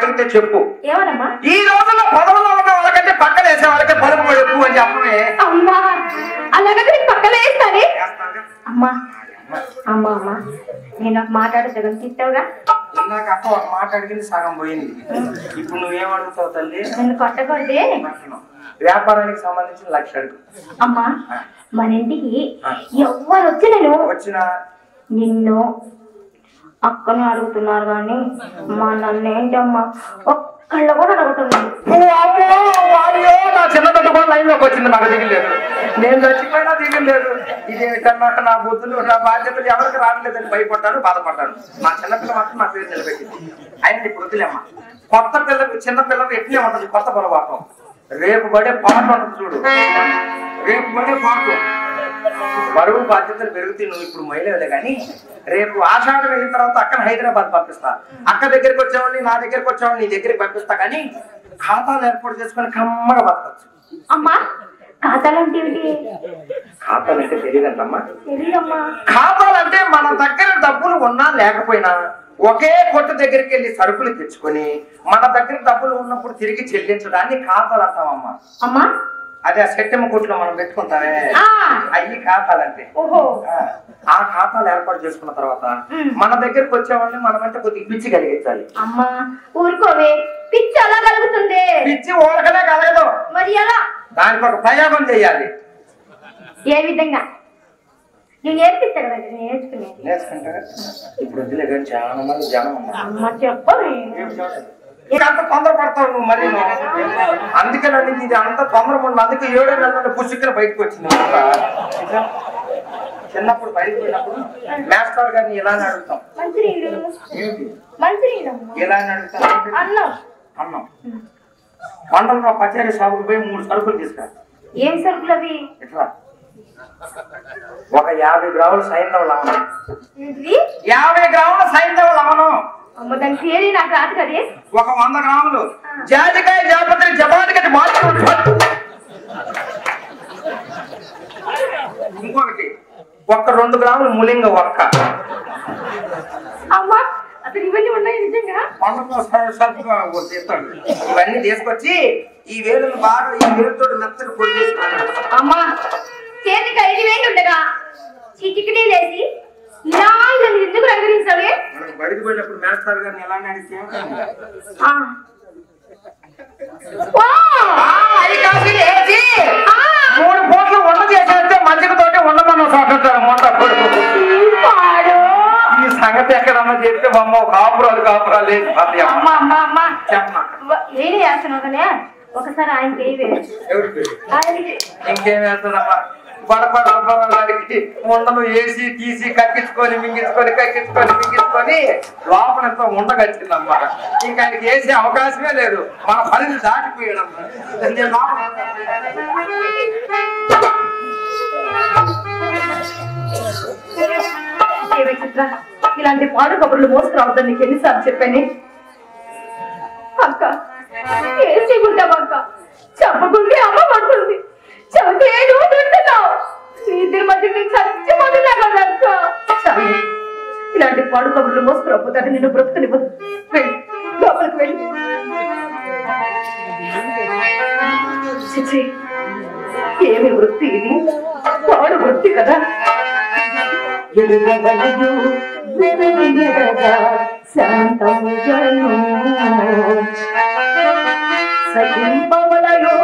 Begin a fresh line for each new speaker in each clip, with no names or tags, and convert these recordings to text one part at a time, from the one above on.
అడిగితే చెప్పు.
ఏమనమ్మా?
ఈ రోజుల్లో పొలంలో ఉన్న వాళ్ళకంటే పక్కన వేసే వాళ్ళకి పలుకు ఎక్కువ అని చెప్పమే.
అమ్మా అలాగైతే నీకు పక్కన వేస్తానే. అమ్మా అమ్మా అమ్మా నేను ఒక మాట్లాడితే తిట్టావుగా.
ఇందాక అక్క ఒక మాట అడిగింది సగం పోయింది. ఇప్పుడు నువ్వేం అడుగుతావు తల్లి?
నన్ను కొట్టకూడదే.
వ్యాపారానికి సంబంధించిన 1,00,000 అడుగు.
అమ్మా మన ఇంటికి ఎవరు వచ్చి నేను
వచ్చినా
నిన్ను అక్కను అడుగుతున్నారు కానీ మా నన్ను ఏంటమ్మా ఒక్కళ్ళు కూడా అడుగుతున్నాను.
నా చిన్న పెద్ద కూడా లైన్ లోకి వచ్చింది. నాకు దిగలేదు, నేను చచ్చిపోయినా దిగలేదు. ఇదేమిటన్నా నా బుద్ధులు నా బాధ్యతలు ఎవరికి రావట్లేదని భయపడ్డాను, బాధపడ్డాను. మా చిన్నపిల్ల మాత్రం నా పేరు నిలబెట్టింది. ఆయన ఇప్పుడు వద్దులేమ్మా. కొత్త పిల్లలు చిన్న పిల్లలు ఎట్లే ఉంటుంది కొత్త పొరపాఠం. రేపు పడే పాట ఉంటుంది చూడు, రేపు పడే పాట బరువు బాధ్యతలు పెరుగుతాయి. నువ్వు ఇప్పుడు మహిళలే కానీ రేపు ఆషాఢం వెళ్ళిన తర్వాత అక్కని హైదరాబాద్ పంపిస్తా. అక్క దగ్గరికి వచ్చేవాడిని నా దగ్గరికి వచ్చేవాడిని నీ దగ్గరికి పంపిస్తా. కానీ ఖాతాలు ఏర్పాటు చేసుకొని కమ్మగా బతకచ్చు.
అమ్మా ఖాతాలంటే
ఖాతాలు అంటే తెలియదంటమ్మా.
తెలియదమ్మా.
ఖాతాలంటే మన దగ్గర డబ్బులు ఉన్నా లేకపోయినా ఒకే కొట్టు దగ్గరికి వెళ్ళి సరుకులు తెచ్చుకొని మన దగ్గర డబ్బులు ఉన్నప్పుడు తిరిగి చెల్లించడాన్ని ఖాతాలు అంటామమ్మా.
అమ్మా
అదే ఆ సెట్టెమ్మ కొట్లో మనం పెట్టుకుంటామే అవి ఖాతాలంటే. ఆ ఖాతాలు ఏర్పాటు చేసుకున్న తర్వాత మన దగ్గరకు వచ్చేవాళ్ళని మనమంటే కొద్దిగా పిచ్చి కలిగించాలి.
అమ్మా ఊరుకోవే, పిచ్చి అలా కలుగుతుంది.
పిచ్చి ఊరకనే కలగదు,
మరి ఎలా?
దానికి ఒక ప్రయోగం చేయాలి.
ఏ విధంగా? నేను నేర్పిస్తా కదా, నేర్చుకునేది.
నేర్చుకుంటారా? ఇప్పుడు వద్దులే కానీ చాలా మంది జనం ఉన్నారు.
అమ్మ చెప్పవే.
అంత తొందరపడతావు నువ్వు మరి. అందుకే నన్ను ఇది అంత తొందర ఉండదు. అందుకే 7 నెలల పుస్తకం బయటకు వచ్చింది. చిన్నప్పుడు బయటకు పోయినప్పుడు మాస్టర్ గారిని ఇలానే అడుగుతాం. ఇలానే అడుగుతాం. అన్నం వంటల్లో పచారీ షాపుకి పోయి 3 సరుకులు తీసుకురా.
ఏం సరుకులు అవి?
ఇట్లా ఒక 50 గ్రాముల సైంధవ లవణం. 50 గ్రాముల సైంధవ లవణం.
అమ్మ దాని పేరు నాకు రాదు కదే.
ఒక 100 గ్రాములు జాజికాయ జాపత్రి జపాటికటి మార్చి. ఇంకొకటి ఒక 2 గ్రాములు ములింగ ఒక్క.
అమ్మా అసలు ఇవన్నీ ఉన్నాయి నిజంగా?
ఇవన్నీ తీసుకొచ్చి ఈ వేలును బాగా ఈ వేలుతో మెత్తగా పొడి చేసుకోవాలి.
అమ్మా చేతికి 5,000 ఉండగా చిటికినే లేసి ఇలా ఎందుకు రంగరించాలి?
మనం బయటకు పోయినప్పుడు మాస్టర్ గారిని ఎలా నడిస్తే 3 పూటలు వంట చేసేస్తే మంచికతోటి ఉండమన్న సాగుతారు. మొండ కొడుకు ఈ సంగతి ఎక్కడన్నా చెప్తే అమ్మ కాపురాలు లేదు.
ఏం చేస్తున్నావు కనే? ఒకసారి ఆయనకి
ఇంకేం వేస్తాడమ్మా? బడబడబడడానికి ఉండను వేసి తీసి కక్కించుకొని మింగించుకొని లోపలంతా ఉండగచ్చిందమ్మా. ఇంకా ఆయనకి వేసే అవకాశమే లేదు. మన పరిధి దాటిపోయాడమ్మా.
ఇలాంటి పాడు కబుర్లు మోసుకురావద్దని నీకు ఎన్నిసార్లు చెప్పాను అక్క. ఏం చేయకుంటావు అక్క? చెప్పకుంటే అమ్మ పడుతుంది, చెబితే నువ్వు తింటున్నావు. ఇద్దరి మధ్య నేను చచ్చిపోతున్నా కదా అక్క. ఇలాంటి పాడు కబుర్లు మోసుకురాకపోతే నేను బ్రతుకునివ్వదు. వెళ్ళి లోపలికి వెళ్ళి. ఏమి వృత్తి ఇది? పాడు వృత్తి కదా. శాంతము జను సగింపవలయో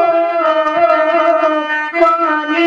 వాణి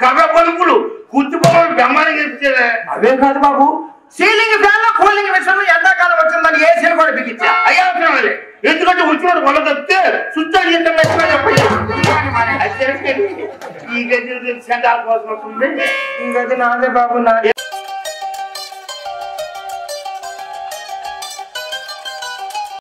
కర్ర పలుపులు కుర్తి పొలం బ్రహ్మాండంగా ఇచ్చారే.
అవే కాదు బాబు, సీలింగ్ ఫ్యాన్ లో కూలింగ్ విషయంలో ఎండాకాలం వచ్చిందని ఏసీని కూడా బిగించా.
అయ్యా అవసరం లేదు, ఎందుకంటే వచ్చినోడు కొల తప్పితే స్విచ్ అని ఈ గది సెంటాల కోసం వస్తుంది.
ఈ గది నాదే బాబు, నాదే.